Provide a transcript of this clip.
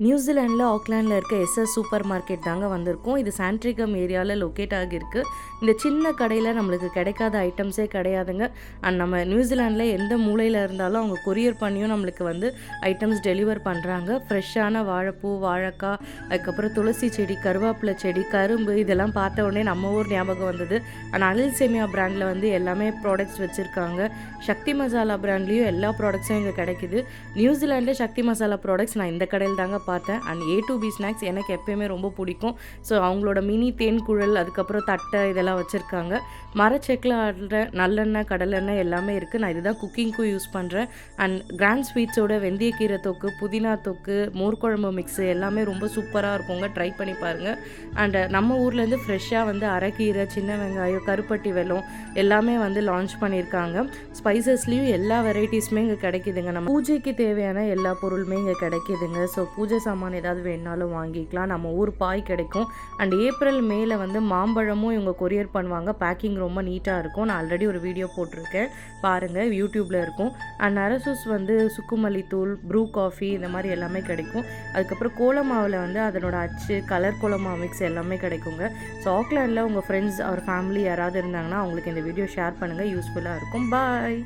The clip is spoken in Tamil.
நியூசிலாண்டில் ஆக்லாண்டில் இருக்க எஸ்எஸ் சூப்பர் மார்க்கெட் தாங்க வந்திருக்கோம். இது சாண்ட்ரிகம் ஏரியாவில் லொக்கேட் ஆகியிருக்கு. இந்த சின்ன கடையில் நம்மளுக்கு கிடைக்காத ஐட்டம்ஸே கிடையாதுங்க. அண்ட் நம்ம நியூசிலாண்டில் எந்த மூலையில் இருந்தாலும் அவங்க கொரியர் பண்ணியும் நம்மளுக்கு வந்து ஐட்டம்ஸ் டெலிவர் பண்ணுறாங்க. ஃப்ரெஷ்ஷான வாழைப்பூ, வாழைக்காய், அதுக்கப்புறம் துளசி செடி, கருவேப்பிலை செடி, கரும்பு இதெல்லாம் பார்த்த உடனே நம்ம ஊர் ஞாபகம் வந்தது. அண்ட் அனில் சேமியா பிராண்டில் வந்து எல்லாமே ப்ராடக்ட்ஸ் வச்சுருக்காங்க. சக்தி மசாலா பிராண்ட்லேயும் எல்லா ப்ராடக்ட்ஸும் இங்கே கிடைக்கிது. நியூசிலாண்டில் சக்தி மசாலா ப்ராடக்ட்ஸ் நான் இந்த கடையில் தாங்க பார்த்தேன். அண்ட் A2B ஸ்நாக்ஸ் எனக்கு எப்பயுமே ரொம்ப பிடிக்கும். ஸோ அவங்களோட மினி தேன் குழல், அதுக்கப்புறம் தட்டை இதெல்லாம் வச்சுருக்காங்க. மரச்செக்கில் ஆடுற நல்லெண்ணெய், கடலெண்ணெய் எல்லாமே இருக்குது. நான் இதுதான் குக்கிங்க்கும் யூஸ் பண்ணுறேன். அண்ட் கிராண்ட் ஸ்வீட்ஸோட வெந்தயக்கீரை தொக்கு, புதினா தொக்கு, மோர்க்குழம்பு மிக்ஸு எல்லாமே ரொம்ப சூப்பராக இருக்குங்க. ட்ரை பண்ணி பாருங்கள். அண்ட் நம்ம ஊர்லேருந்து ஃப்ரெஷ்ஷாக வந்து அரைக்கீரை, சின்ன வெங்காயம், கருப்பட்டி வெல்லம் எல்லாமே வந்து லான்ச் பண்ணியிருக்காங்க. ஸ்பைசஸ்லேயும் எல்லா வெரைட்டிஸுமே இங்கே கிடைக்கிதுங்க. நம்ம பூஜைக்கு தேவையான எல்லா பொருளுமே இங்கே கிடைக்கிதுங்க. ஸோ பூஜை சாமான் ஏதாவது வேணாலும் வாங்கிக்கலாம். நம்ம ஊர் பாய் கிடைக்கும். அண்ட் ஏப்ரல் மேல வந்து மாம்பழமும் இவங்க கொரியர் பண்ணுவாங்க. பேக்கிங் ரொம்ப நீட்டாக இருக்கும். நான் ஆல்ரெடி ஒரு வீடியோ போட்டிருக்கேன், பாருங்கள், யூடியூப்பில் இருக்கும். அண்ட் நரசூஸ் வந்து சுக்குமல்லி தூள், ப்ரூ காஃபி இந்த மாதிரி எல்லாமே கிடைக்கும். அதுக்கப்புறம் கோலமாவில் வந்து அதனோட அச்சு, கலர் கோலமா மிக்ஸ் எல்லாமே கிடைக்குங்க. ஸோ ஆக்லாண்டில் உங்கள் ஃப்ரெண்ட்ஸ் அவர் ஃபேமிலி யாராவது இருந்தாங்கன்னா அவங்களுக்கு இந்த வீடியோ ஷேர் பண்ணுங்கள், யூஸ்ஃபுல்லாக இருக்கும். பாய்.